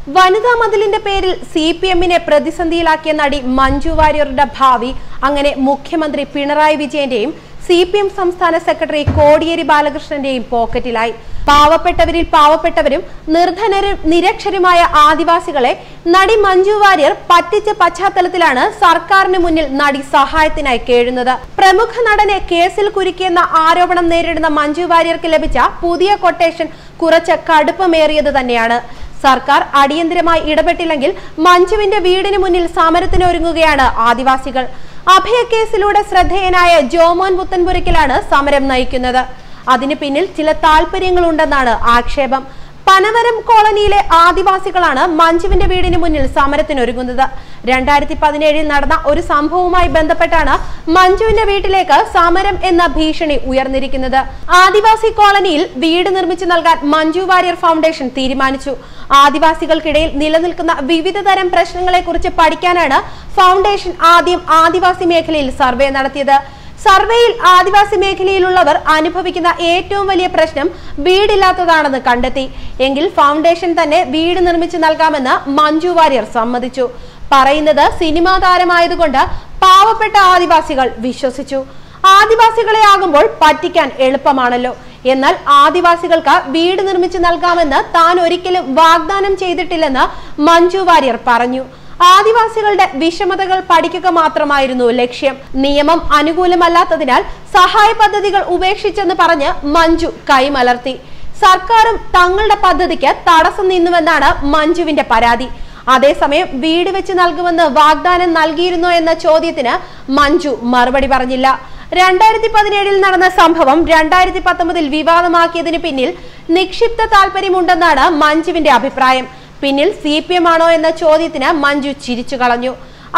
വനിതാ മതിലിന്റെ പേരിൽ സിപിഎമ്മിനെ പ്രതിസന്ധിയിലാക്കിയ നടി മഞ്ജു വാര്യരുടെ ഭാവി അങ്ങനെ മുഖ്യമന്ത്രി പിണറായി വിജയന്റെയും സിപിഎം സംസ്ഥാന സെക്രട്ടറി കോടിയേരി ബാലകൃഷ്ണന്റെയും പോക്കറ്റിലായി. പാവപ്പെട്ടവരിൽ പാവപ്പെട്ടവരും നിർധനരും നിരക്ഷരമായ ആദിവാസികളെ നടി മഞ്ജു വാര്യർ പറ്റിച്ച പശ്ചാത്തലത്തിലാണ് സർക്കാരിന് മുന്നിൽ നടി സഹായത്തിനായി കേഴുന്നത്. പ്രമുഖ നടനെ കേസിൽ കുരുക്കിയെന്ന ആരോപണം നേരിടുന്ന മഞ്ജു വാര്യർക്ക് ലഭിച്ച പുതിയ കൊട്ടേഷൻ കുറച്ച് കടുപ്പമേറിയത് തന്നെയാണ്. സർക്കാർ അടിയന്തരമായി ഇടപെട്ടില്ലെങ്കിൽ മഞ്ജുവിന്റെ വീടിന് മുന്നിൽ സമരത്തിന് ഒരുങ്ങുകയാണ് ആദിവാസികൾ. അഭയക്കേസിലൂടെ ശ്രദ്ധേയനായ ജോമോൻ പുത്തൻപുരയ്ക്കലാണ് സമരം നയിക്കുന്നത്. അതിന് പിന്നിൽ ചില താല്പര്യങ്ങളുണ്ടെന്നാണ് ആക്ഷേപം. പനവരം കോളനിയിലെ ആദിവാസികളാണ് മഞ്ജുവിന്റെ വീടിന് മുന്നിൽ സമരത്തിനൊരുങ്ങുന്നത്. 2017 നടന്ന ഒരു സംഭവവുമായി ബന്ധപ്പെട്ടാണ് മഞ്ജുവിന്റെ വീട്ടിലേക്ക് സമരം എന്ന ഭീഷണി ഉയർന്നിരിക്കുന്നത്. ആദിവാസി കോളനിയിൽ വീട് നിർമ്മിച്ചു നൽകാൻ മഞ്ജു വാര്യർ ഫൗണ്ടേഷൻ തീരുമാനിച്ചു. ആദിവാസികൾക്കിടയിൽ നിലനിൽക്കുന്ന വിവിധ തരം പ്രശ്നങ്ങളെ കുറിച്ച് പഠിക്കാനാണ് ഫൗണ്ടേഷൻ ആദ്യം ആദിവാസി മേഖലയിൽ സർവേ നടത്തിയത്. സർവേയിൽ ആദിവാസി മേഖലയിലുള്ളവർ അനുഭവിക്കുന്ന ഏറ്റവും വലിയ പ്രശ്നം വീടില്ലാത്തതാണെന്ന് കണ്ടെത്തി. എങ്കിൽ ഫൗണ്ടേഷൻ തന്നെ വീട് നിർമ്മിച്ചു നൽകാമെന്ന് മഞ്ജു വാര്യർ സമ്മതിച്ചു. പറയുന്നത് സിനിമാ താരമായതുകൊണ്ട് പാവപ്പെട്ട ആദിവാസികൾ വിശ്വസിച്ചു. ആദിവാസികളെ ആകുമ്പോൾ പറ്റിക്കാൻ എളുപ്പമാണല്ലോ. എന്നാൽ ആദിവാസികൾക്ക് വീട് നിർമ്മിച്ചു നൽകാമെന്ന് താൻ ഒരിക്കലും വാഗ്ദാനം ചെയ്തിട്ടില്ലെന്ന് മഞ്ജു വാര്യർ പറഞ്ഞു. ആദിവാസികളുടെ വിഷമതകൾ പഠിക്കുക മാത്രമായിരുന്നു ലക്ഷ്യം. നിയമം അനുകൂലമല്ലാത്തതിനാൽ സഹായ പദ്ധതികൾ ഉപേക്ഷിച്ചെന്ന് പറഞ്ഞ് മഞ്ജു കൈമലർത്തി. സർക്കാരും തങ്ങളുടെ പദ്ധതിക്ക് തടസ്സം നിന്നുവെന്നാണ് മഞ്ജുവിന്റെ പരാതി. അതേസമയം വീട് വെച്ച് നൽകുമെന്ന് വാഗ്ദാനം നൽകിയിരുന്നോ എന്ന ചോദ്യത്തിന് മഞ്ജു മറുപടി പറഞ്ഞില്ല. 2017 നടന്ന സംഭവം 2019 വിവാദമാക്കിയതിന് പിന്നിൽ നിക്ഷിപ്ത താല്പര്യമുണ്ടെന്നാണ് മഞ്ജുവിന്റെ അഭിപ്രായം. പിന്നിൽ സിപിഎം ആണോ എന്ന ചോദ്യത്തിന് മഞ്ജു ചിരിച്ചു കളഞ്ഞു.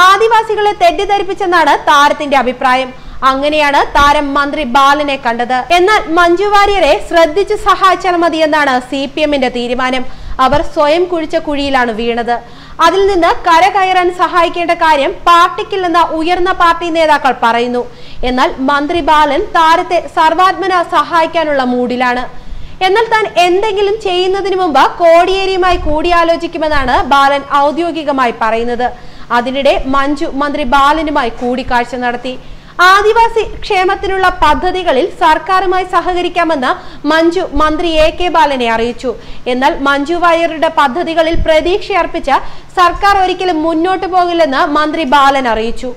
ആദിവാസികളെ തെറ്റിദ്ധരിപ്പിച്ചെന്നാണ് താരത്തിന്റെ അഭിപ്രായം. അങ്ങനെയാണ് താരം മന്ത്രി ബാലനെ കണ്ടത്. എന്നാൽ മഞ്ജു വാര്യരെ ശ്രദ്ധിച്ച് സഹായിച്ചാൽ മതിയെന്നാണ് സിപിഎമ്മിന്റെ തീരുമാനം. അവർ സ്വയം കുഴിച്ച കുഴിയിലാണ് വീണത്. അതിൽ നിന്ന് കരകയറാൻ സഹായിക്കേണ്ട കാര്യം പാർട്ടിക്കില്ലെന്ന ഉയർന്ന പാർട്ടി നേതാക്കൾ പറയുന്നു. എന്നാൽ മന്ത്രി ബാലൻ താരത്തെ സർവാത്മന സഹായിക്കാനുള്ള മൂഡിലാണ്. എന്നാൽ താൻ എന്തെങ്കിലും ചെയ്യുന്നതിന് മുമ്പ് കോടിയേരിയുമായി കൂടിയാലോചിക്കുമെന്നാണ് ബാലൻ ഔദ്യോഗികമായി പറയുന്നത്. അതിനിടെ മഞ്ജു മന്ത്രി ബാലനുമായി കൂടിക്കാഴ്ച നടത്തി. ആദിവാസി ക്ഷേമത്തിനുള്ള പദ്ധതികളിൽ സർക്കാരുമായി സഹകരിക്കാമെന്ന് മഞ്ജു മന്ത്രി AK ബാലനെ അറിയിച്ചു. എന്നാൽ മഞ്ജു വാര്യരുടെ പദ്ധതികളിൽ പ്രതീക്ഷയർപ്പിച്ച സർക്കാർ ഒരിക്കലും മുന്നോട്ടു പോകില്ലെന്ന് മന്ത്രി ബാലൻ അറിയിച്ചു.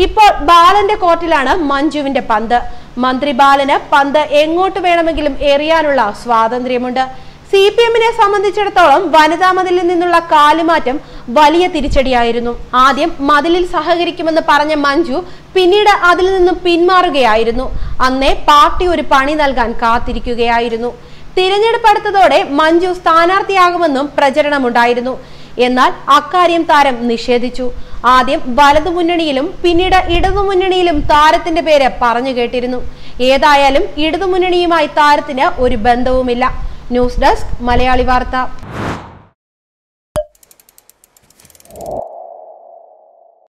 ഇപ്പോൾ ബാലന്റെ കോർട്ടിലാണ് മഞ്ജുവിന്റെ പന്ത്. മന്ത്രി ബാലന് പന്ത് എങ്ങോട്ട് വേണമെങ്കിലും എറിയാനുള്ള സ്വാതന്ത്ര്യമുണ്ട്. സിപിഎമ്മിനെ സംബന്ധിച്ചിടത്തോളം വനിതാ മതിലിൽ നിന്നുള്ള കാലുമാറ്റം വലിയ തിരിച്ചടിയായിരുന്നു. ആദ്യം മതിലിൽ സഹകരിക്കുമെന്ന് പറഞ്ഞ മഞ്ജു പിന്നീട് അതിൽ നിന്നും പിന്മാറുകയായിരുന്നു. അന്നേ പാർട്ടി ഒരു പണി നൽകാൻ കാത്തിരിക്കുകയായിരുന്നു. തിരഞ്ഞെടുപ്പ് അടുത്തതോടെ മഞ്ജു സ്ഥാനാർത്ഥിയാകുമെന്നും പ്രചരണമുണ്ടായിരുന്നു. എന്നാൽ അക്കാര്യം താരം നിഷേധിച്ചു. ആദ്യം വലതുമുന്നണിയിലും പിന്നീട് ഇടതുമുന്നണിയിലും താരത്തിന്റെ പേര് പറഞ്ഞു കേട്ടിരുന്നു. ഏതായാലും ഇടതുമുന്നണിയുമായി താരത്തിന് ഒരു ബന്ധവുമില്ല. ന്യൂസ് ഡെസ്ക് മലയാളി വാർത്ത.